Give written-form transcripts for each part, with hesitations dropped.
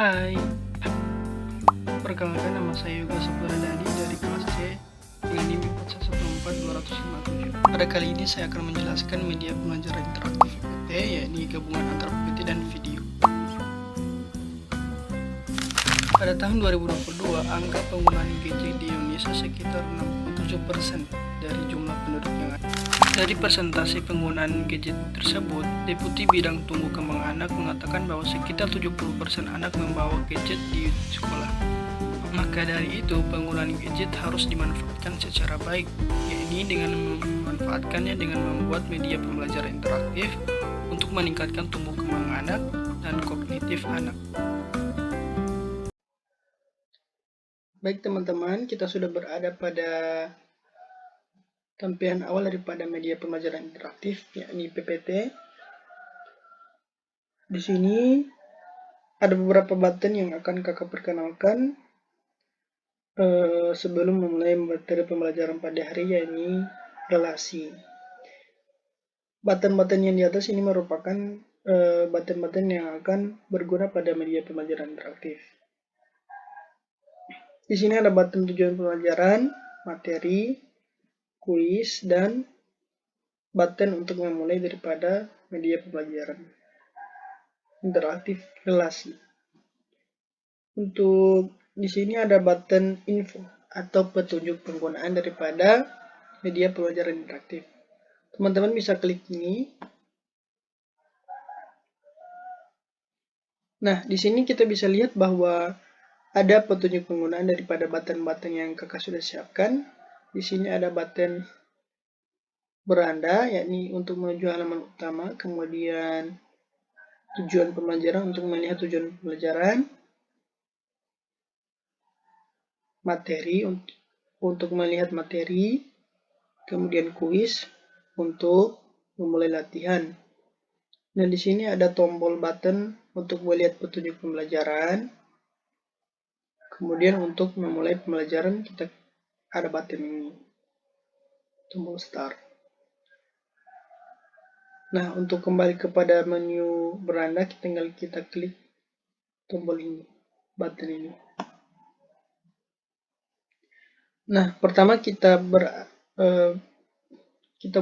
Hai, perkenalkan nama saya Yoga Sapradadi dari kelas C dengan NIM 4114257. Pada kali ini saya akan menjelaskan media pembelajaran interaktif PPT, yakni gabungan antara PPT dan video. Pada tahun 2022, angka penggunaan gadget di Indonesia sekitar 67% dari jumlah penduduk yang ada. Dari persentase penggunaan gadget tersebut, Deputi Bidang Tumbuh Kembang Anak mengatakan bahwa sekitar 70% anak membawa gadget di sekolah. Maka dari itu, penggunaan gadget harus dimanfaatkan secara baik, yakni dengan memanfaatkannya dengan membuat media pembelajaran interaktif untuk meningkatkan tumbuh kembang anak dan kognitif anak. Baik teman-teman, kita sudah berada pada tampilan awal daripada media pembelajaran interaktif, yakni PPT. Di sini ada beberapa button yang akan kakak perkenalkan sebelum memulai materi pembelajaran pada hari, yakni relasi. Button-button yang di atas ini merupakan button-button yang akan berguna pada media pembelajaran interaktif. Di sini ada button tujuan pembelajaran, materi, kuis, dan button untuk memulai daripada media pembelajaran interaktif relasi. Untuk di sini ada button info atau petunjuk penggunaan daripada media pembelajaran interaktif. Teman-teman bisa klik ini. Nah, di sini kita bisa lihat bahwa ada petunjuk penggunaan daripada button-button yang kakak sudah siapkan. Di sini ada button beranda, yakni untuk menuju halaman utama, kemudian tujuan pembelajaran untuk melihat tujuan pembelajaran, materi untuk melihat materi, kemudian kuis untuk memulai latihan. Nah, di sini ada tombol button untuk melihat petunjuk pembelajaran. Kemudian untuk memulai pembelajaran kita ada button ini, tombol start. Nah, untuk kembali kepada menu beranda, tinggal kita klik tombol ini, button ini. Nah, pertama kita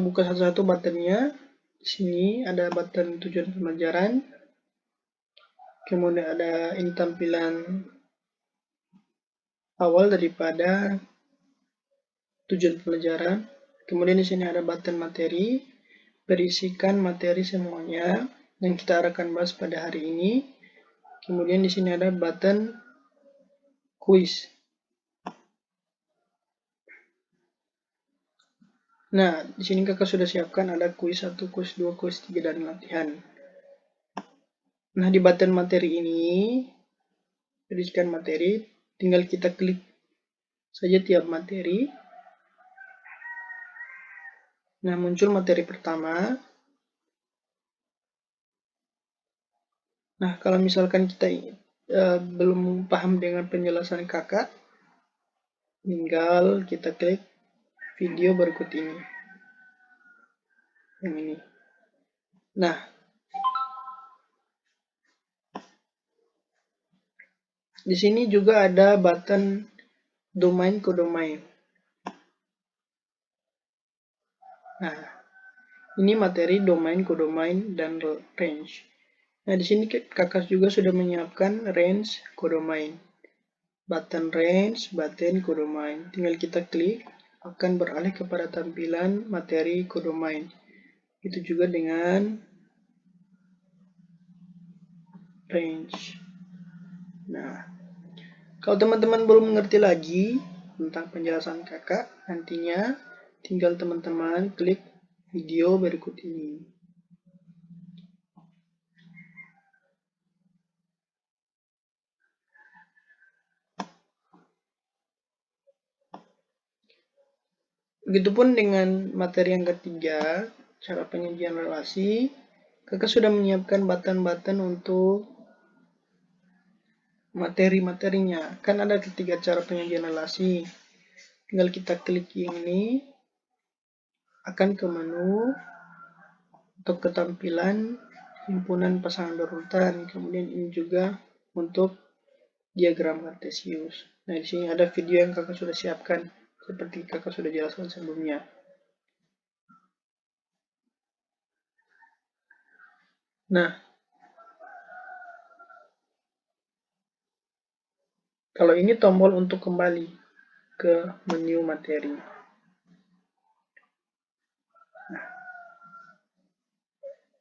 buka satu-satu buttonnya. Di sini ada button tujuan pembelajaran. Kemudian ada ini tampilan awal daripada tujuan pembelajaran. Kemudian di sini ada button materi, berisikan materi semuanya yang kita akan bahas pada hari ini. Kemudian di sini ada button kuis. Nah, di sini kakak sudah siapkan ada kuis 1, kuis 2, kuis 3, dan latihan. Nah, di button materi ini, berisikan materi, tinggal kita klik saja tiap materi. Nah, muncul materi pertama. Nah, kalau misalkan kita belum paham dengan penjelasan kakak, tinggal kita klik video berikut ini. Yang ini. Nah, di sini juga ada button domain ke domain. Nah, ini materi domain, kodomain, dan range. Nah, di sini kakak juga sudah menyiapkan range, kodomain. Button range, button kodomain. Tinggal kita klik, akan beralih kepada tampilan materi kodomain. Itu juga dengan range. Nah, kalau teman-teman belum mengerti lagi tentang penjelasan kakak, nantinya tinggal teman-teman klik video berikut ini. Begitupun dengan materi yang ketiga, cara penyajian relasi. Kakak sudah menyiapkan button-button untuk materi-materinya. Kan ada ketiga cara penyajian relasi. Tinggal kita klik ini, akan ke menu untuk ketampilan himpunan pasangan berurutan. Kemudian ini juga untuk diagram kartesius. Nah, di sini ada video yang kakak sudah siapkan, seperti kakak sudah jelaskan sebelumnya. Nah, kalau ini tombol untuk kembali ke menu materi. Nah,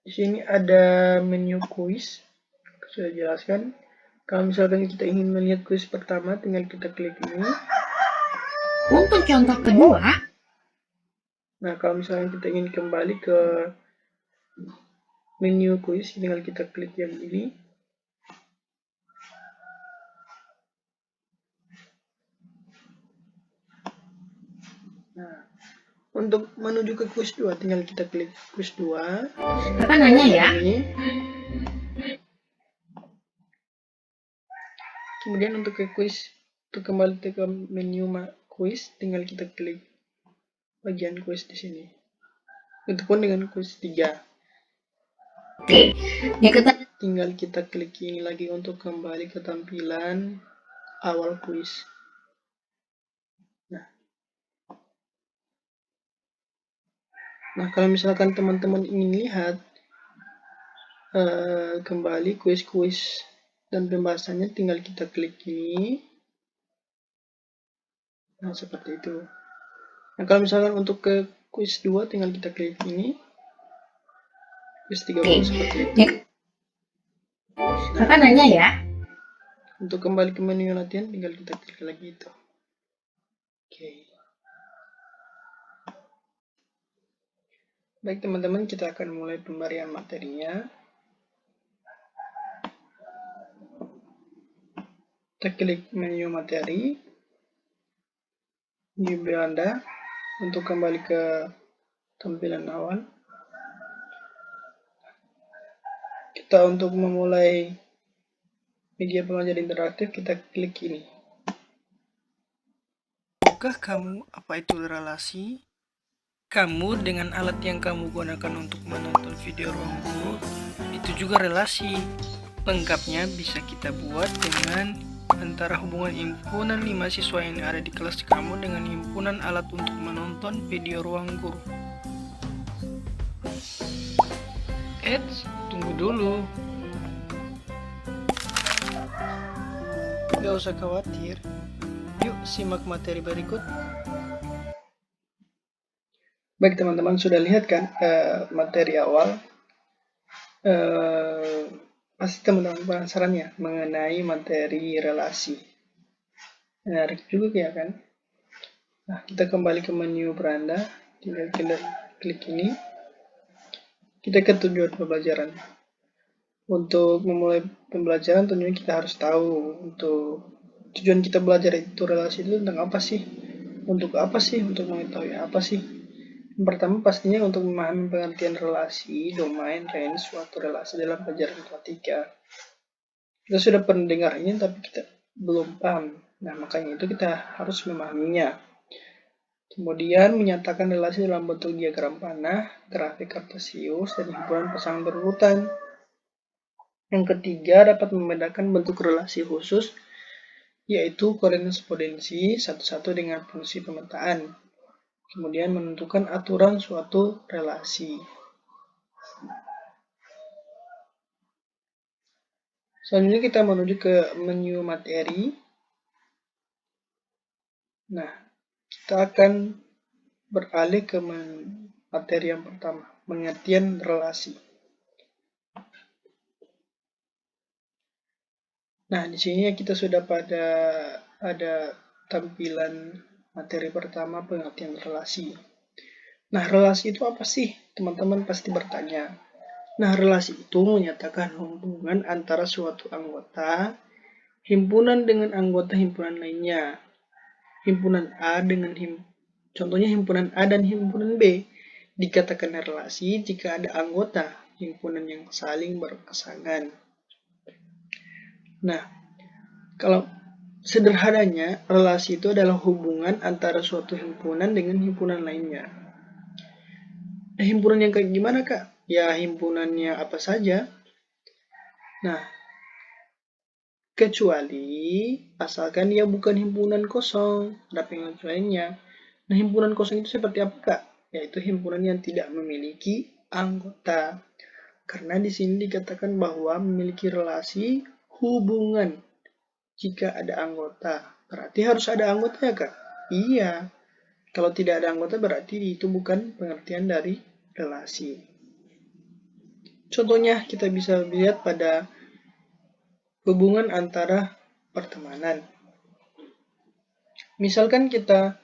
di sini ada menu kuis, sudah jelaskan. Kalau misalkan kita ingin melihat kuis pertama, tinggal kita klik ini. Untuk contoh kedua, Nah, kalau misalnya kita ingin kembali ke menu kuis, tinggal kita klik yang ini. Nah, untuk menuju ke kuis 2, tinggal kita klik kuis 2. Kakak nanya ya. Ini. Kemudian untuk ke kuis, untuk kembali ke menu kuis, tinggal kita klik bagian kuis di sini. Begitupun dengan kuis 3. Oke, Tinggal kita klik ini lagi untuk kembali ke tampilan awal kuis. Nah, kalau misalkan teman-teman ingin lihat kembali kuis-kuis dan pembahasannya, tinggal kita klik ini. Nah, seperti itu. Nah, kalau misalkan untuk ke kuis 2, tinggal kita klik ini. Kuis 3 pun seperti itu. Kakak nanya ya. Untuk kembali ke menu latihan, tinggal kita klik lagi itu. Oke. Baik teman-teman, kita akan mulai pemberian materinya. Kita klik menu materi. Di beranda untuk kembali ke tampilan awal. Kita untuk memulai media pembelajaran interaktif, kita klik ini. Tahukah kamu apa itu relasi? Kamu dengan alat yang kamu gunakan untuk menonton video ruang guru, itu juga relasi. Lengkapnya bisa kita buat dengan antara hubungan himpunan 5 siswa yang ada di kelas kamu dengan himpunan alat untuk menonton video ruang guru. Tunggu dulu. Gak usah khawatir. Yuk simak materi berikut. Baik teman-teman, sudah lihat kan materi awal? Pasti teman-teman penasaran ya mengenai materi relasi. Menarik juga ya kan? Nah, kita kembali ke menu beranda, tinggal kita klik ini. Kita ke tujuan pembelajaran. Untuk memulai pembelajaran tentunya kita harus tahu untuk tujuan kita belajar itu relasi itu tentang apa sih? Untuk apa sih? Untuk mengetahui apa sih? Yang pertama pastinya untuk memahami pengertian relasi, domain, range, suatu relasi dalam pelajaran matematika. Kita sudah pernah dengar ini tapi kita belum paham. Nah, makanya itu kita harus memahaminya. Kemudian menyatakan relasi dalam bentuk diagram panah, grafik kartesius, dan himpunan pasangan berurutan. Yang ketiga, dapat membedakan bentuk relasi khusus, yaitu korespondensi satu-satu dengan fungsi pemetaan. Kemudian menentukan aturan suatu relasi. Selanjutnya kita menuju ke menu materi. Nah, kita akan beralih ke materi yang pertama, pengertian relasi. Nah, di sini kita sudah ada tampilan materi pertama, pengertian relasi. Nah, relasi itu apa sih? Teman-teman pasti bertanya. Nah, relasi itu menyatakan hubungan antara suatu anggota himpunan dengan anggota himpunan lainnya. Himpunan A dengan contohnya himpunan A dan himpunan B dikatakan relasi jika ada anggota himpunan yang saling berpasangan. Nah, kalau sederhananya, relasi itu adalah hubungan antara suatu himpunan dengan himpunan lainnya. Himpunan yang kayak gimana, Kak? Ya, himpunannya apa saja. Nah, Kecuali asalkan dia bukan himpunan kosong, ada pengecualiannya. Nah, himpunan kosong itu seperti apa, Kak? Yaitu himpunan yang tidak memiliki anggota. Karena di sini dikatakan bahwa memiliki relasi hubungan. Jika ada anggota, berarti harus ada anggota ya, Kak? Iya. Kalau tidak ada anggota berarti itu bukan pengertian dari relasi. Contohnya kita bisa lihat pada hubungan antara pertemanan. Misalkan kita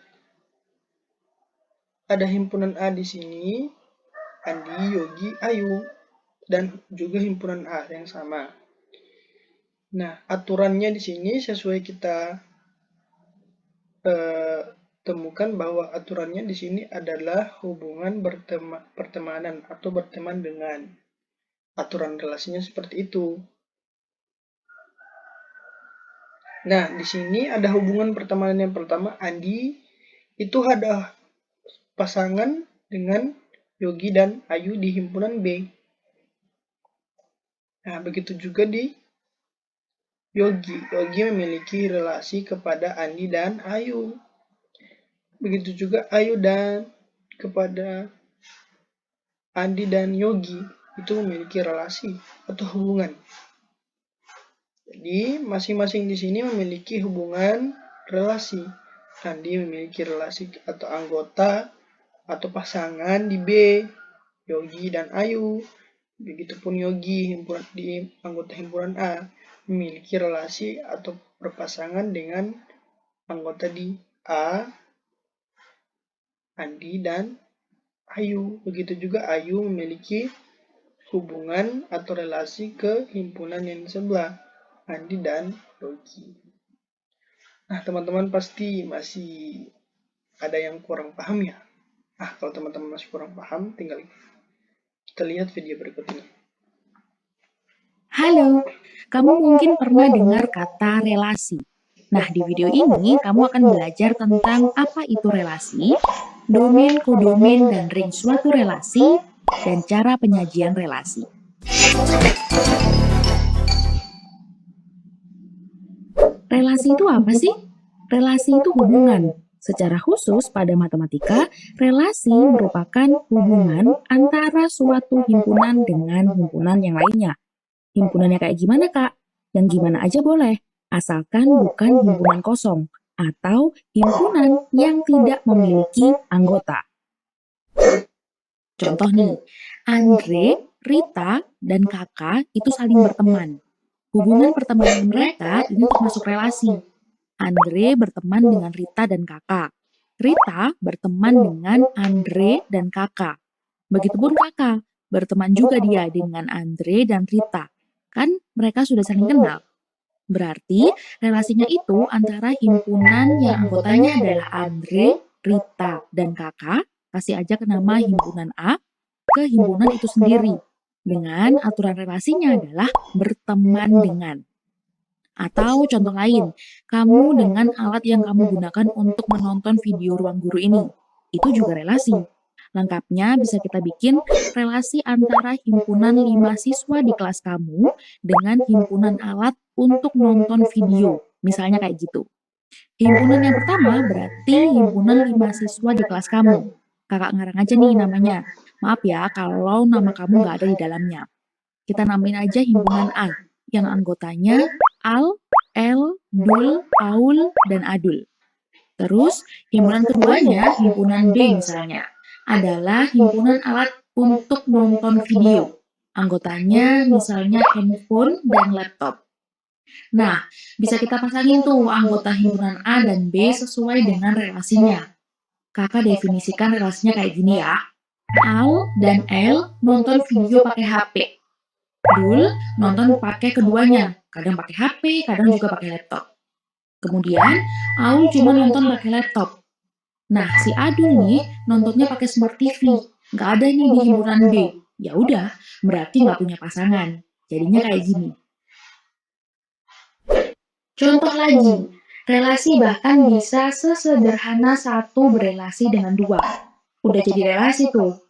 ada himpunan A di sini, Andi, Yogi, Ayu, dan juga himpunan A yang sama. Nah, aturannya di sini sesuai kita temukan bahwa aturannya di sini adalah hubungan pertemanan atau berteman dengan. Aturan relasinya seperti itu. Nah, di sini ada hubungan pertemanan yang pertama, Andi itu ada pasangan dengan Yogi dan Ayu di himpunan B. Nah, begitu juga di Yogi. Yogi memiliki relasi kepada Andi dan Ayu. Begitu juga Ayu dan kepada Andi dan Yogi itu memiliki relasi atau hubungan. Jadi, masing-masing di sini memiliki hubungan relasi. Andi memiliki relasi atau anggota atau pasangan di B, Yogi dan Ayu. Begitupun Yogi di anggota himpunan A memiliki relasi atau berpasangan dengan anggota di A, Andi dan Ayu. Begitu juga Ayu memiliki hubungan atau relasi ke himpunan yang sebelah, Andi dan Yogi. Nah, teman-teman pasti masih ada yang kurang paham ya? Nah, kalau teman-teman masih kurang paham, tinggal kita lihat video berikut ini. Halo, kamu mungkin pernah dengar kata relasi. Nah, di video ini kamu akan belajar tentang apa itu relasi, domain, kodomain, dan range suatu relasi, dan cara penyajian relasi. Relasi itu apa sih? Relasi itu hubungan. Secara khusus pada matematika, relasi merupakan hubungan antara suatu himpunan dengan himpunan yang lainnya. Himpunannya kayak gimana, Kak? Yang gimana aja boleh, asalkan bukan himpunan kosong atau himpunan yang tidak memiliki anggota. Contoh nih, Andre, Rita, dan Kakak itu saling berteman. Hubungan pertemanan mereka ini termasuk relasi. Andre berteman dengan Rita dan Kakak. Rita berteman dengan Andre dan Kakak. Begitupun Kakak berteman juga dia dengan Andre dan Rita. Kan mereka sudah saling kenal. Berarti relasinya itu antara himpunan yang anggotanya adalah Andre, Rita, dan Kakak, kasih aja ke nama himpunan A, ke himpunan itu sendiri. Dengan aturan relasinya adalah berteman dengan. Atau contoh lain, kamu dengan alat yang kamu gunakan untuk menonton video ruang guru ini. Itu juga relasi. Lengkapnya bisa kita bikin relasi antara himpunan 5 siswa di kelas kamu dengan himpunan alat untuk nonton video. Misalnya kayak gitu. Himpunan yang pertama berarti himpunan 5 siswa di kelas kamu. Kakak ngarang aja nih namanya. Maaf ya kalau nama kamu nggak ada di dalamnya. Kita namain aja himpunan A, yang anggotanya Al, El, Dul, Paul, dan Adul. Terus, himpunan keduanya, himpunan B misalnya, adalah himpunan alat untuk nonton video. Anggotanya misalnya handphone dan laptop. Nah, bisa kita pasangin tuh anggota himpunan A dan B sesuai dengan relasinya. Kakak definisikan relasinya kayak gini ya. Al dan El nonton video pakai HP. Dul nonton pakai keduanya, kadang pakai HP, kadang juga pakai laptop. Kemudian, Aul cuma nonton pakai laptop. Nah, si Adul nih nontonnya pakai smart TV. Nggak ada nih di himpunan B. Ya udah, berarti nggak punya pasangan. Jadinya kayak gini. Contoh lagi, relasi bahkan bisa sesederhana satu berelasi dengan dua. Udah jadi relasi tuh.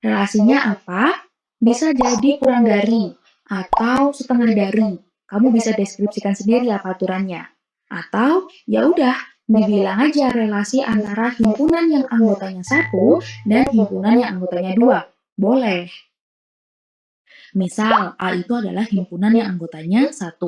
Relasinya apa? Bisa jadi kurang dari atau setengah dari. kamu bisa deskripsikan sendiri apa aturannya. Atau ya udah, dibilang aja relasi antara himpunan yang anggotanya 1 dan himpunan yang anggotanya 2. Boleh. Misal, A itu adalah himpunan yang anggotanya 1.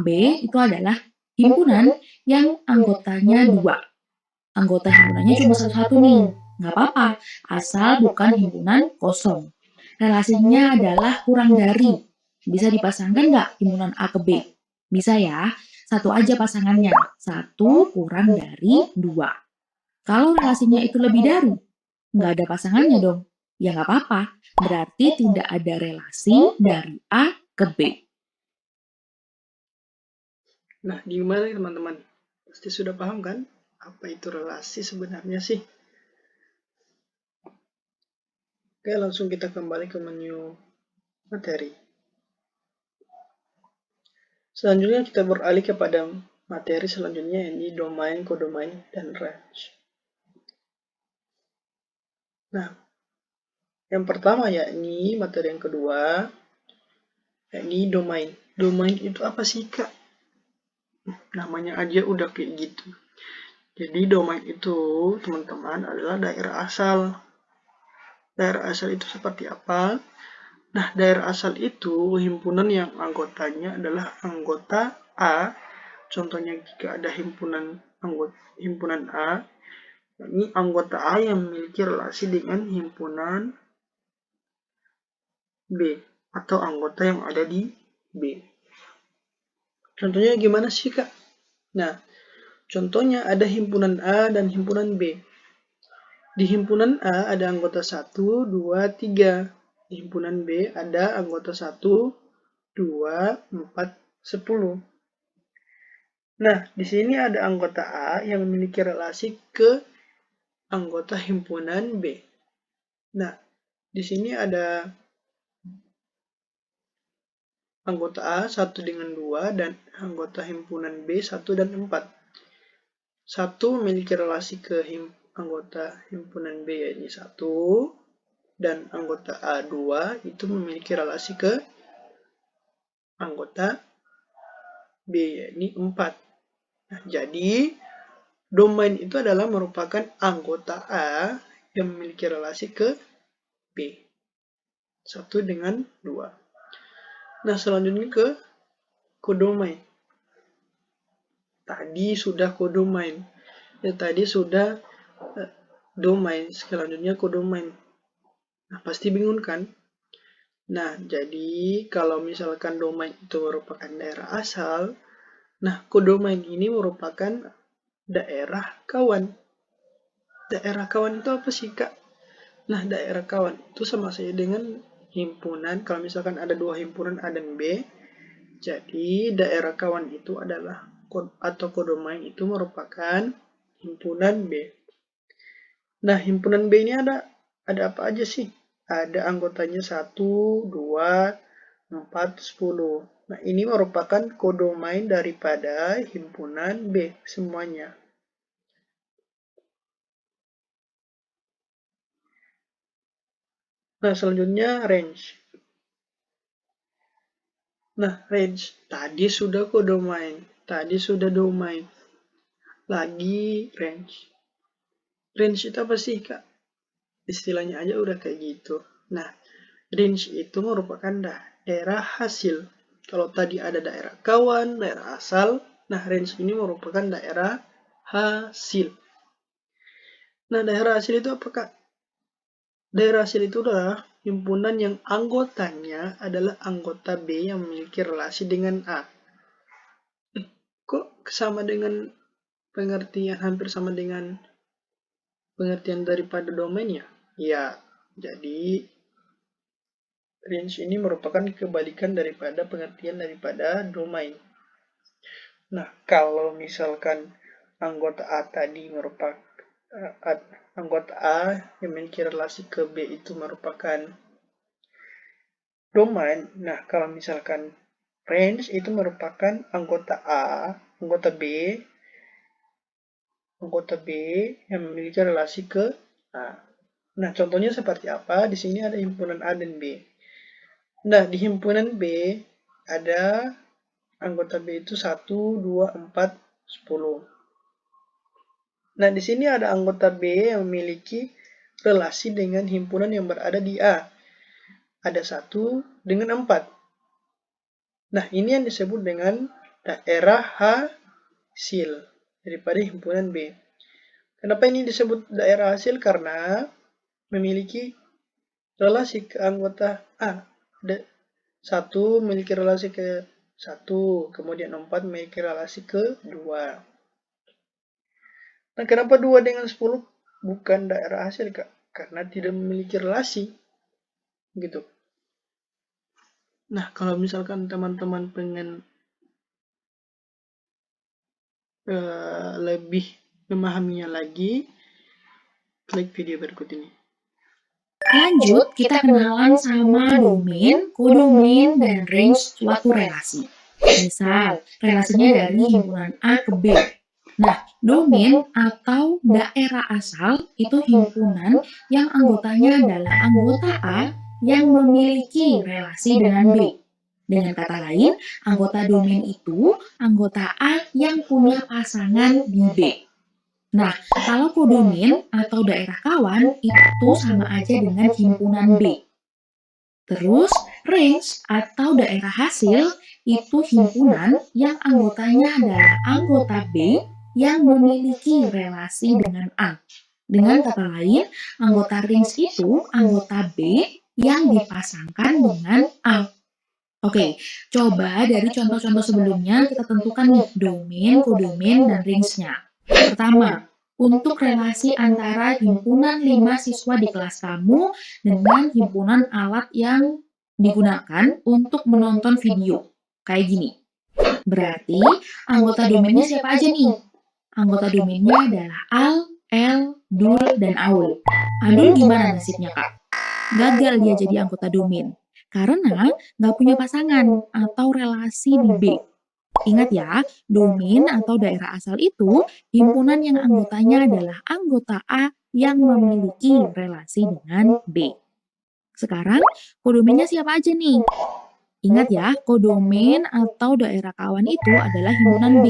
B itu adalah himpunan yang anggotanya 2. Anggota himpunannya cuma satu-satu nih. Nggak apa-apa, asal bukan himpunan kosong. Relasinya adalah kurang dari. Bisa dipasangkan nggak himpunan A ke B? Bisa ya, satu aja pasangannya. 1 kurang dari 2. Kalau relasinya itu lebih dari, nggak ada pasangannya dong. Ya nggak apa-apa, berarti tidak ada relasi dari A ke B. Nah, gimana nih teman-teman? Pasti sudah paham kan? Apa itu relasi sebenarnya sih? Oke, langsung kita kembali ke menu materi. Selanjutnya kita beralih kepada materi selanjutnya, ini domain, kodomain, dan range. Nah, yang pertama yakni materi yang kedua, yakni domain. Domain itu apa sih, Kak? Namanya aja udah kayak gitu. Jadi domain itu, teman-teman, adalah daerah asal. Daerah asal itu seperti apa? Nah, daerah asal itu himpunan yang anggotanya adalah anggota A. Contohnya jika ada himpunan A, ini anggota A yang memiliki relasi dengan himpunan B atau anggota yang ada di B. Contohnya gimana sih, Kak? Nah, contohnya ada himpunan A dan himpunan B. Di himpunan A ada anggota 1, 2, 3. Di himpunan B ada anggota 1, 2, 4, 10. Nah, di sini ada anggota A yang memiliki relasi ke anggota himpunan B. Nah, di sini ada anggota A 1 dengan 2 dan anggota himpunan B 1 dan 4. 1 memiliki relasi ke anggota himpunan B yaitu 1 dan anggota A2 itu memiliki relasi ke anggota B yaitu 4. Nah, jadi domain itu adalah merupakan anggota A yang memiliki relasi ke B. 1 dengan 2. Nah, selanjutnya ke kodomain. Tadi sudah kodomain. Ya, tadi sudah domain. Selanjutnya kodomain. Nah, pasti bingung kan? Nah, jadi kalau misalkan domain itu merupakan daerah asal, nah, kodomain ini merupakan daerah kawan. Daerah kawan itu apa sih, Kak? Nah, daerah kawan itu sama saja dengan himpunan. Kalau misalkan ada dua himpunan A dan B, jadi daerah kawan itu adalah atau kodomain itu merupakan himpunan B. Nah, himpunan B ini ada apa aja sih? Ada anggotanya 1, 2, 4, 10. Nah, ini merupakan kodomain daripada himpunan B semuanya. Nah, selanjutnya range. Nah, range. Tadi sudah kodomain. Tadi sudah domain. Lagi range. Range itu apa sih, Kak? Istilahnya aja udah kayak gitu. Nah, range itu merupakan daerah hasil. Kalau tadi ada daerah kawan, daerah asal, nah range ini merupakan daerah hasil. Nah, daerah hasil itu apa, Kak? Daerah hasil itu adalah himpunan yang anggotanya adalah anggota B yang memiliki relasi dengan A. Kok sama dengan pengertian, hampir sama dengan pengertian daripada domainnya? Ya, jadi range ini merupakan kebalikan daripada pengertian daripada domain. Nah, kalau misalkan anggota A tadi merupakan anggota A yang memiliki relasi ke B itu merupakan domain. Nah, kalau misalkan range itu merupakan anggota A, anggota B yang memiliki relasi ke A. Nah, contohnya seperti apa? Di sini ada himpunan A dan B. Nah, di himpunan B ada Anggota B itu 1, 2, 4, 10. Nah, di sini ada anggota B yang memiliki relasi dengan himpunan yang berada di A. Ada 1 dengan 4. Nah, ini yang disebut dengan daerah hasil daripada himpunan B. Kenapa ini disebut daerah hasil? Karena memiliki relasi ke anggota A. Ada 1 memiliki relasi ke 1, kemudian 4 memiliki relasi ke 2. Nah, kenapa 2 dengan 10 bukan daerah hasil, Kak? Karena tidak memiliki relasi. Gitu. Nah, kalau misalkan teman-teman pengen lebih memahaminya lagi, klik video berikut ini. Lanjut, kita kenalan sama domain, kodomain, dan range suatu relasi. Misal, relasinya dari himpunan A ke B. Nah, domain atau daerah asal itu himpunan yang anggotanya adalah anggota A yang memiliki relasi dengan B. Dengan kata lain, anggota domain itu anggota A yang punya pasangan di B. Nah, kalau kodomin atau daerah kawan itu sama aja dengan himpunan B. Terus, range atau daerah hasil itu himpunan yang anggotanya adalah anggota B yang memiliki relasi dengan A. Dengan kata lain, anggota range itu anggota B yang dipasangkan dengan A. Oke, coba dari contoh-contoh sebelumnya kita tentukan nih domain, kodomain, dan range-nya. Pertama, untuk relasi antara himpunan 5 siswa di kelas kamu dengan himpunan alat yang digunakan untuk menonton video. Kayak gini. Berarti anggota domainnya siapa aja nih? Anggota domainnya adalah Al, El, Dul, dan Aul. Adul gimana nasibnya, Kak? Gagal dia jadi anggota domain karena nggak punya pasangan atau relasi di B. Ingat ya, domain atau daerah asal itu himpunan yang anggotanya adalah anggota A yang memiliki relasi dengan B. Sekarang, kodomainnya siapa aja nih? Ingat ya, kodomain atau daerah kawan itu adalah himpunan B.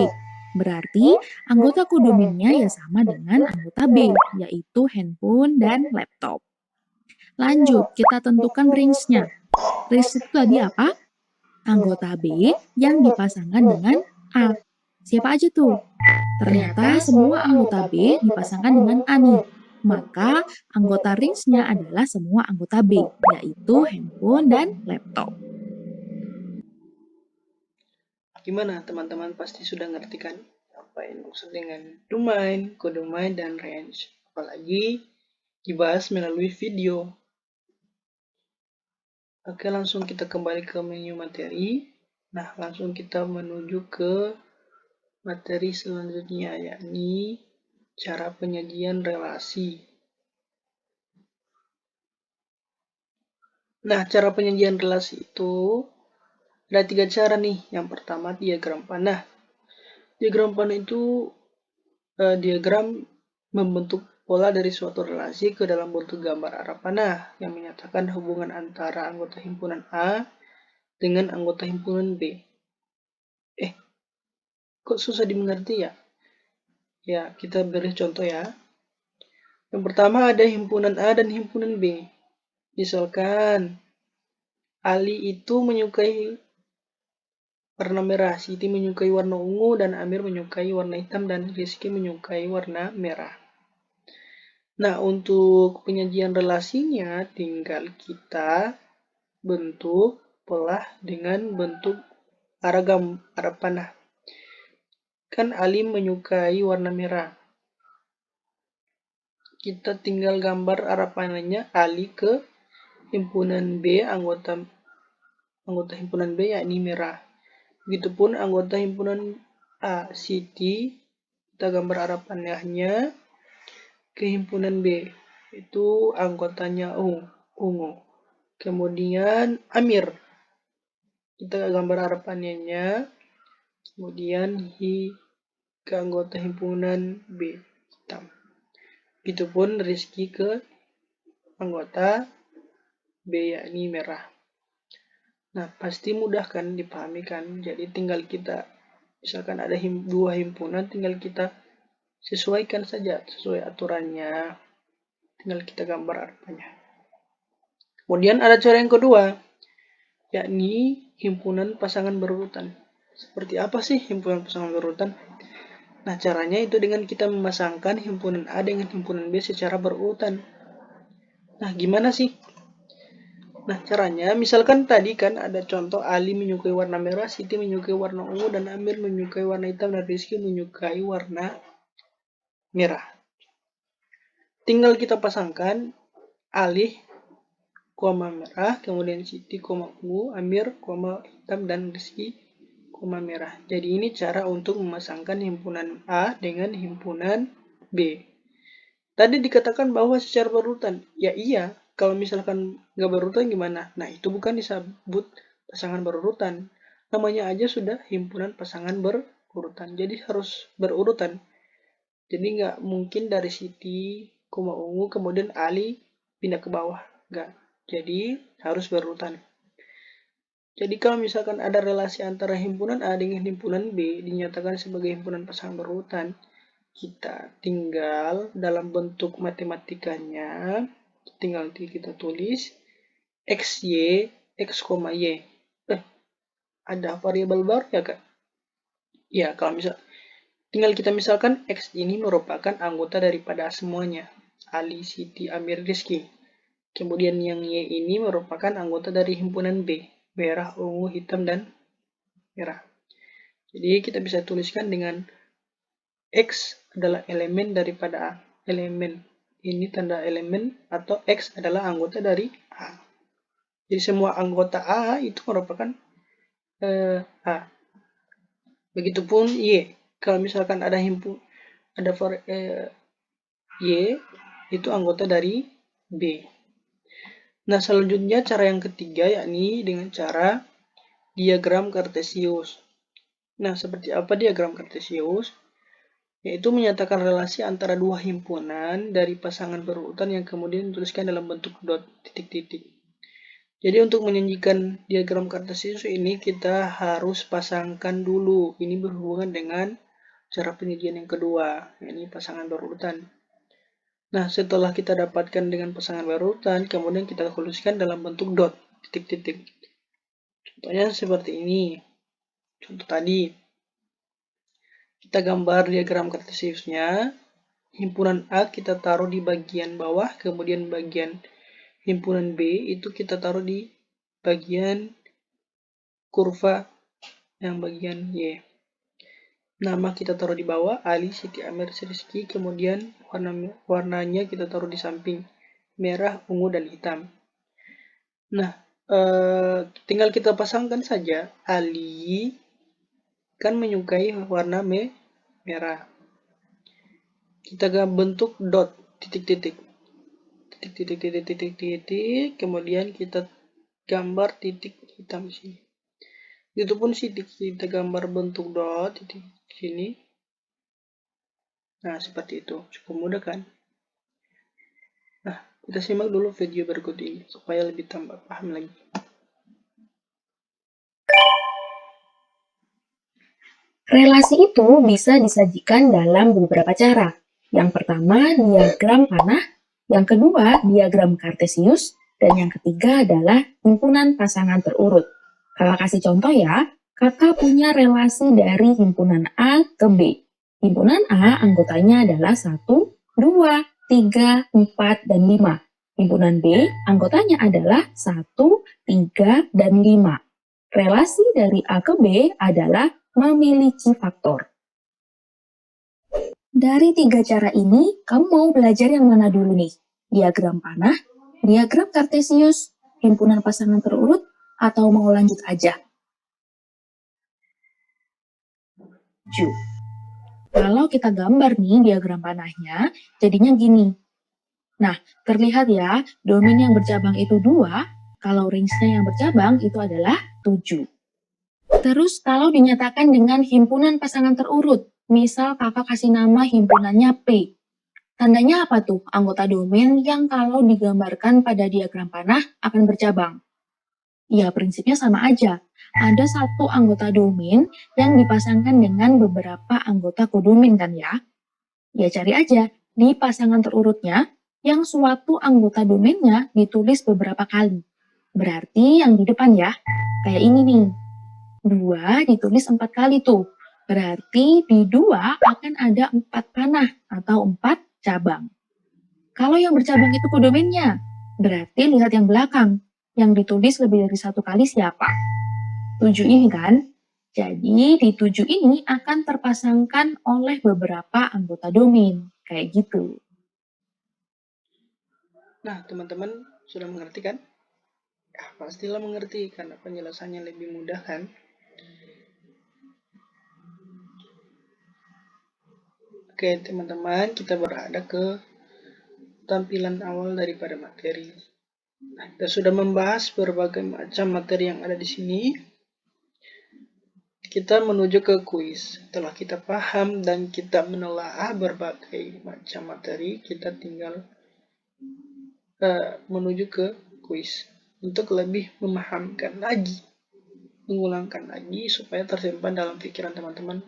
Berarti anggota kodomainnya ya sama dengan anggota B, yaitu handphone dan laptop. Lanjut, kita tentukan range-nya. Range itu tadi apa? Anggota B yang dipasangkan dengan A. Siapa aja tuh? Ternyata semua anggota B dipasangkan dengan A nih. Maka anggota range-nya adalah semua anggota B, yaitu handphone dan laptop. Gimana teman-teman pasti sudah ngerti kan apa yang maksud dengan domain, kodomain, dan range. Apalagi dibahas melalui video. Oke, langsung kita kembali ke menu materi. Nah, langsung kita menuju ke materi selanjutnya, yakni cara penyajian relasi. Nah, cara penyajian relasi itu ada 3 cara nih. Yang pertama, diagram panah. Diagram panah itu diagram membentuk pola dari suatu relasi ke dalam bentuk gambar arah panah yang menyatakan hubungan antara anggota himpunan A dengan anggota himpunan B. Kok susah dimengerti ya? Ya, kita beri contoh ya. Yang pertama ada himpunan A dan himpunan B. Misalkan Ali itu menyukai warna merah, Siti menyukai warna ungu, dan Amir menyukai warna hitam, dan Rizky menyukai warna merah. Nah, untuk penyajian relasinya tinggal kita bentuk pola dengan bentuk arah panah. Kan Ali menyukai warna merah. Kita tinggal gambar arah panahnya Ali ke himpunan B, anggota himpunan B yakni merah. Begitupun anggota himpunan A, Siti, kita gambar arah panahnya ke himpunan B, itu anggotanya ungu. Kemudian Amir, kita gambar arah panahnya, kemudian ke anggota himpunan B, hitam. Begitupun Rizky ke anggota B yakni merah. Nah, pasti mudah kan dipahami kan. Jadi tinggal kita, misalkan ada dua himpunan, tinggal kita sesuaikan saja sesuai aturannya. Tinggal kita gambar apanya. Kemudian ada cara yang kedua, yakni himpunan pasangan berurutan. Seperti apa sih himpunan pasangan berurutan? Nah, caranya itu dengan kita memasangkan himpunan A dengan himpunan B secara berurutan. Nah, gimana sih? Nah, caranya, misalkan tadi kan ada contoh Ali menyukai warna merah, Siti menyukai warna ungu, dan Amir menyukai warna hitam, dan Rizky menyukai warna merah. Tinggal kita pasangkan Ali, merah, kemudian Siti, ungu, Amir, hitam, dan Rizky, merah. Jadi ini cara untuk memasangkan himpunan A dengan himpunan B. Tadi dikatakan bahwa secara berurutan. Ya iya, kalau misalkan nggak berurutan gimana? Nah, itu bukan disebut pasangan berurutan. Namanya aja sudah himpunan pasangan berurutan. Jadi harus berurutan. Jadi nggak mungkin dari Siti, ungu, kemudian Ali pindah ke bawah. Nggak. Jadi harus berurutan. Jadi kalau misalkan ada relasi antara himpunan A dengan himpunan B dinyatakan sebagai himpunan pasangan berurutan, kita tinggal dalam bentuk matematikanya, tinggal kita tulis XY, X, Y. Ada variabel baru ya kak? Ya, kalau tinggal kita misalkan X ini merupakan anggota daripada semuanya. Ali, Siti, Amir, Rizky. Kemudian yang Y ini merupakan anggota dari himpunan B. Merah, ungu, hitam, dan merah. Jadi kita bisa tuliskan dengan X adalah elemen daripada A. Elemen ini tanda elemen atau X adalah anggota dari A. Jadi semua anggota A itu merupakan A. Begitupun Y. Kalau misalkan ada Y itu anggota dari B. Nah, selanjutnya cara yang ketiga yakni dengan cara diagram kartesius. Nah, seperti apa diagram kartesius? Yaitu menyatakan relasi antara dua himpunan dari pasangan berurutan yang kemudian dituliskan dalam bentuk dot, titik-titik. Jadi untuk menyajikan diagram kartesius ini kita harus pasangkan dulu. Ini berhubungan dengan cara penyajian yang kedua, yakni pasangan berurutan. Nah, setelah kita dapatkan dengan pasangan berurutan, kemudian kita tuliskan dalam bentuk dot, titik-titik. Contohnya seperti ini. Contoh tadi, kita gambar diagram kartesiusnya. Himpunan A kita taruh di bagian bawah, kemudian bagian himpunan B itu kita taruh di bagian kurva yang bagian Y. Nama kita taruh di bawah, Ali, Siti, Amir, Rizky, kemudian warnanya kita taruh di samping, merah, ungu, dan hitam. Nah, tinggal kita pasangkan saja, Ali kan menyukai warna merah. Kita bentuk dot, titik-titik. Titik-titik, kemudian kita gambar titik hitam di sini. Itupun Siti, kita gambar bentuk dot, titik sini. Nah, seperti itu. Cukup mudah kan? Nah, kita simak dulu video berikut ini supaya lebih tambah paham lagi. Relasi itu bisa disajikan dalam beberapa cara. Yang pertama, diagram panah. Yang kedua, diagram kartesius. Dan yang ketiga adalah himpunan pasangan terurut. Kakak kasih contoh ya. Kakak punya relasi dari himpunan A ke B. Himpunan A anggotanya adalah 1, 2, 3, 4, dan 5. Himpunan B anggotanya adalah 1, 3, dan 5. Relasi dari A ke B adalah memiliki faktor. Dari 3 cara ini, kamu mau belajar yang mana dulu nih? Diagram panah, diagram kartesius, himpunan pasangan terurut, atau mau lanjut aja? Kalau kita gambar nih diagram panahnya, jadinya gini. Nah, terlihat ya, domain yang bercabang itu 2, kalau range-nya yang bercabang itu adalah 7. Terus kalau dinyatakan dengan himpunan pasangan terurut, misal kakak kasih nama himpunannya P. Tandanya apa tuh? Anggota domain yang kalau digambarkan pada diagram panah akan bercabang. Ya, prinsipnya sama aja. Ada satu anggota domain yang dipasangkan dengan beberapa anggota kodomain kan ya? Ya cari aja di pasangan terurutnya yang suatu anggota domainnya ditulis beberapa kali. Berarti yang di depan ya, kayak ini nih. 2 ditulis 4 kali tuh. Berarti di 2 akan ada 4 panah atau 4 cabang. Kalau yang bercabang itu kodomainnya, berarti lihat yang belakang. Yang ditulis lebih dari satu kali siapa? 7 ini kan? Jadi di 7 ini akan terpasangkan oleh beberapa anggota domain. Kayak gitu. Nah, teman-teman sudah mengerti kan? Ya, pastilah mengerti karena penjelasannya lebih mudah kan? Oke, teman-teman, kita berada ke tampilan awal daripada materi. Nah, kita sudah membahas berbagai macam materi yang ada di sini. Kita menuju ke kuis. Setelah kita paham dan kita menelaah berbagai macam materi, kita tinggal menuju ke kuis untuk lebih memahamkan lagi, mengulangkan lagi supaya tersimpan dalam pikiran teman-teman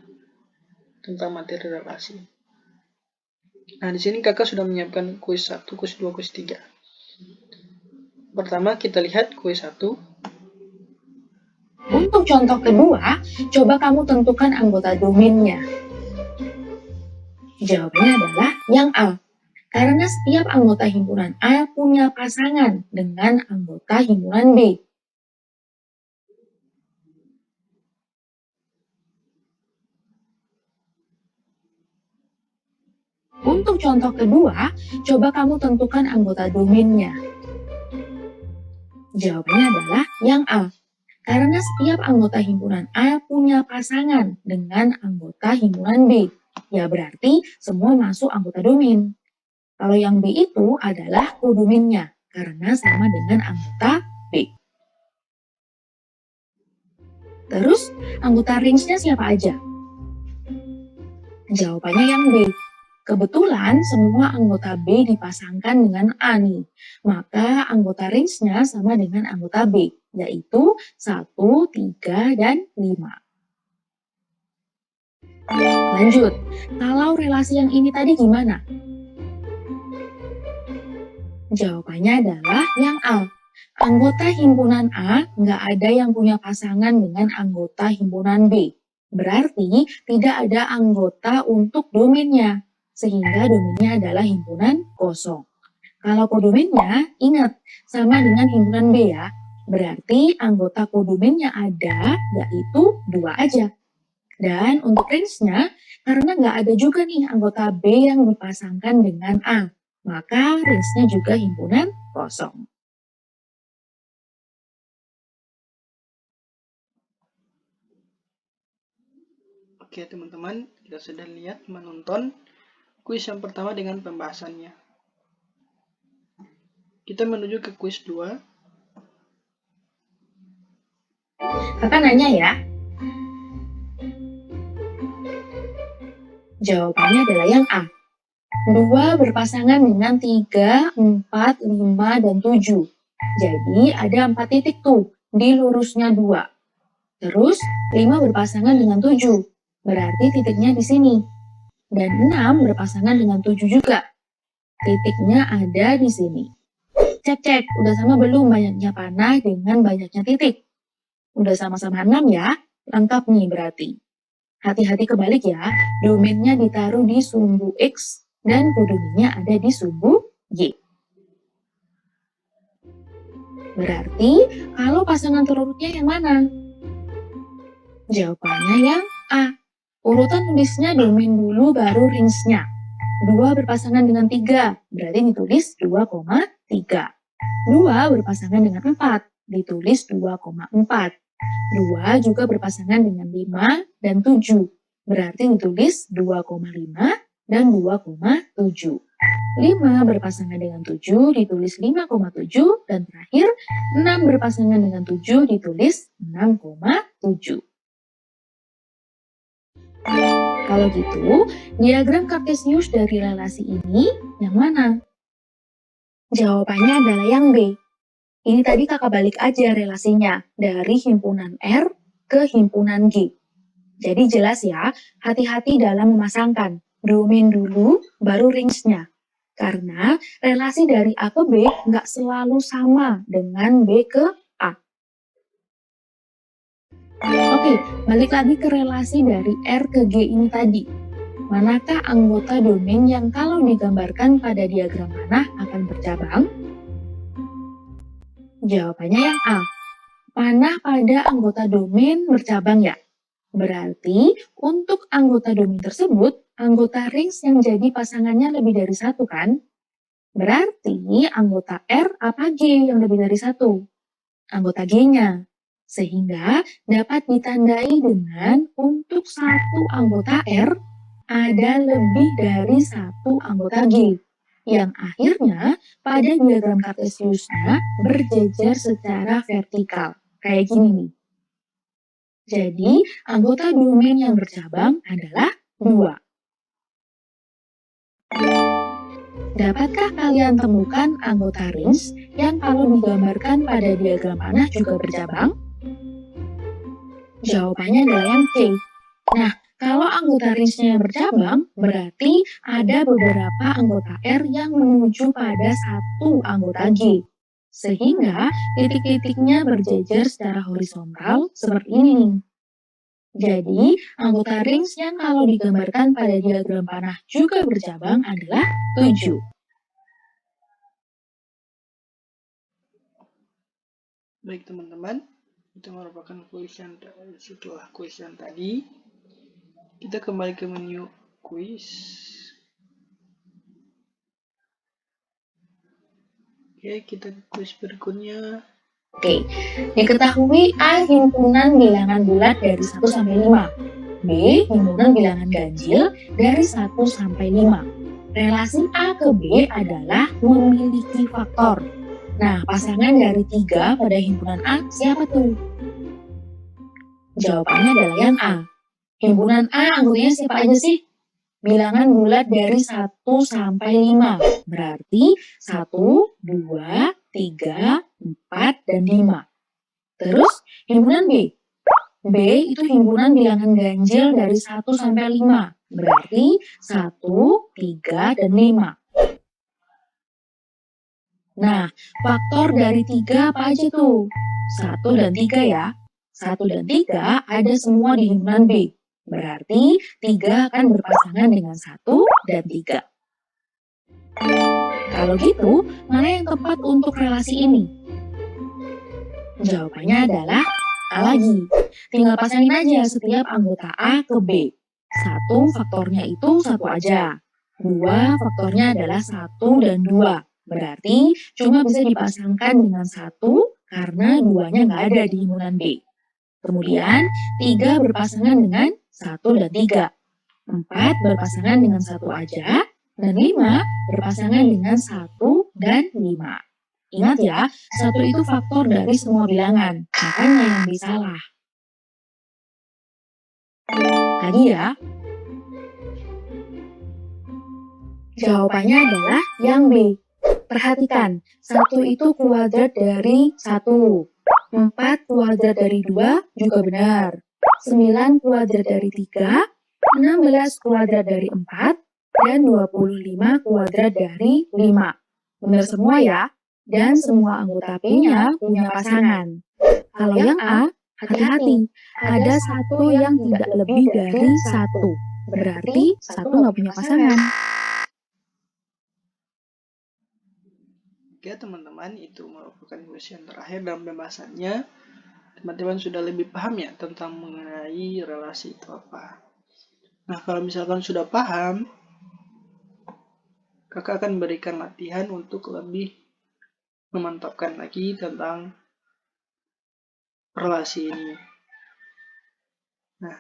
tentang materi relasi. Nah, di sini kakak sudah menyiapkan kuis 1, kuis 2, kuis 3. Pertama kita lihat kuis 1. Untuk contoh kedua, coba kamu tentukan anggota domainnya. Jawabannya adalah yang A. Karena setiap anggota himpunan A punya pasangan dengan anggota himpunan B. Untuk contoh kedua, coba kamu tentukan anggota domainnya. Jawabannya adalah yang A. Karena setiap anggota himpunan A punya pasangan dengan anggota himpunan B. Ya berarti semua masuk anggota domain. Kalau yang B itu adalah kodomainnya karena sama dengan anggota B. Terus anggota range-nya siapa aja? Jawabannya yang B. Kebetulan semua anggota B dipasangkan dengan A nih. Maka anggota range-nya sama dengan anggota B, yaitu 1, 3, dan 5. Lanjut, kalau relasi yang ini tadi gimana? Jawabannya adalah yang A. Anggota himpunan A nggak ada yang punya pasangan dengan anggota himpunan B. Berarti tidak ada anggota untuk domainnya, sehingga domainnya adalah himpunan kosong. Kalau kodomainnya, ingat, sama dengan himpunan B ya. Berarti anggota kodomainnya ada, yaitu 2 aja. Dan untuk range-nya, karena nggak ada juga nih anggota B yang dipasangkan dengan A, maka range-nya juga himpunan kosong. Oke teman-teman, kita sudah lihat menonton kuis yang pertama dengan pembahasannya. Kita menuju ke kuis 2. Kakak nanya ya. Jawabannya adalah yang A. 2 berpasangan dengan 3, 4, 5, dan 7. Jadi ada 4 titik tuh di lurusnya 2. Terus 5 berpasangan dengan 7. Berarti titiknya di sini. Dan 6 berpasangan dengan 7 juga. Titiknya ada di sini. Cek, udah sama belum banyaknya panah dengan banyaknya titik? Udah sama-sama 6 ya? Lengkap nih berarti. Hati-hati kebalik ya, domainnya ditaruh di sumbu X dan kodomainnya ada di sumbu Y. Berarti kalau pasangan terurutnya yang mana? Jawabannya yang A. Urutan tulisnya domain dulu baru range-nya. 2 berpasangan dengan 3, berarti ditulis 2,3. 2 berpasangan dengan 4, ditulis 2,4. 2 juga berpasangan dengan 5 dan 7, berarti ditulis 2,5 dan 2,7. 5 berpasangan dengan 7 ditulis 5,7 dan terakhir 6 berpasangan dengan 7 ditulis 6,7. Kalau gitu, diagram kartesius dari relasi ini yang mana? Jawabannya adalah yang B. Ini tadi kakak balik aja relasinya dari himpunan R ke himpunan G. Jadi jelas ya, hati-hati dalam memasangkan. Domain dulu, baru range-nya. Karena relasi dari A ke B nggak selalu sama dengan B ke A. Oke, balik lagi ke relasi dari R ke G ini tadi. Manakah anggota domain yang kalau digambarkan pada diagram panah akan bercabang? Jawabannya yang A. Panah pada anggota domain bercabang ya. Berarti untuk anggota domain tersebut, anggota range yang jadi pasangannya lebih dari satu kan? Berarti anggota R apa G yang lebih dari satu? Anggota G-nya. Sehingga dapat ditandai dengan untuk satu anggota R ada lebih dari satu anggota G, yang akhirnya pada diagram Cartesiusnya berjejer secara vertikal. Kayak gini nih. Jadi, anggota domain yang bercabang adalah 2. Dapatkah kalian temukan anggota range yang kalau digambarkan pada diagram panah juga bercabang? Jawabannya adalah yang C. Nah, kalau anggota range-nya yang bercabang, berarti ada beberapa anggota R yang menuju pada satu anggota G. Sehingga titik-titiknya berjejer secara horizontal seperti ini nih. Jadi, anggota range yang kalau digambarkan pada diagram panah juga bercabang adalah 7. Baik teman-teman, itu merupakan setelah kuis yang tadi. Kita kembali ke menu kuis. Oke, kita ke kuis berikutnya. Oke, diketahui A himpunan bilangan bulat dari 1 sampai 5. B himpunan bilangan ganjil dari 1 sampai 5. Relasi A ke B adalah memiliki faktor. Nah, pasangan dari 3 pada himpunan A siapa tuh? Jawabannya adalah yang A. Himpunan A anggotanya siapa aja sih? Bilangan bulat dari 1 sampai 5. Berarti 1, 2, 3, 4, dan 5. Terus, himpunan B. B itu himpunan bilangan ganjil dari 1 sampai 5. Berarti 1, 3, dan 5. Nah, faktor dari 3 apa aja tuh? 1 dan 3 ya. 1 dan 3 ada semua di himpunan B. Berarti 3 akan berpasangan dengan 1 dan 3. Kalau gitu, mana yang tepat untuk relasi ini? Jawabannya adalah A lagi. Tinggal pasangin aja setiap anggota A ke B. 1 faktornya itu 1 aja. 2 faktornya adalah 1 dan 2. Berarti cuma bisa dipasangkan dengan 1 karena 2-nya nggak ada di himpunan B. Kemudian 3 berpasangan dengan 1 dan 3. 4 berpasangan dengan 1 aja. Dan 5 berpasangan dengan 1 dan 5. Ingat ya, 1 itu faktor dari semua bilangan. Makanya yang B salah. Lagi ya. Jawabannya adalah yang B. Perhatikan, 1 itu kuadrat dari 1. 4 kuadrat dari 2 juga benar. 9 kuadrat dari 3, 16 kuadrat dari 4, dan 25 kuadrat dari 5. Benar semua ya? Dan semua anggota P-nya punya pasangan. Kalau yang A, hati-hati. Ada 1 yang tidak lebih dari 1. Berarti 1 nggak punya pasangan. Oke teman-teman, itu merupakan kuis yang terakhir dalam pembahasannya. Teman-teman sudah lebih paham ya tentang mengenai relasi itu apa. Nah, kalau misalkan sudah paham, kakak akan berikan latihan untuk lebih memantapkan lagi tentang relasi ini. Nah,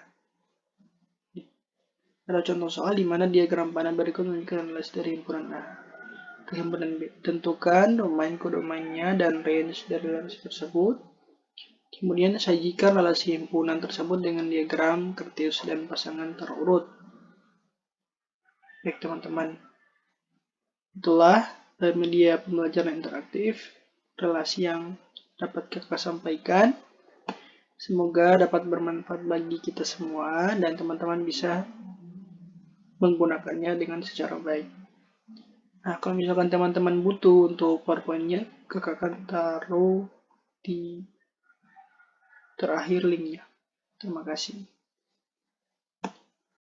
ada contoh soal di mana diagram panah berikut menunjukkan relasi dari himpunan A ke himpunan B. Tentukan domain kodomainnya dan range dari relasi tersebut. Kemudian sajikan relasi himpunan tersebut dengan diagram Cartesius dan pasangan terurut. Baik teman-teman, itulah media pembelajaran interaktif relasi yang dapat kakak sampaikan. Semoga dapat bermanfaat bagi kita semua dan teman-teman bisa menggunakannya dengan secara baik. Nah, kalau misalkan teman-teman butuh untuk PowerPoint-nya, kakak akan taruh di terakhir linknya. Terima kasih.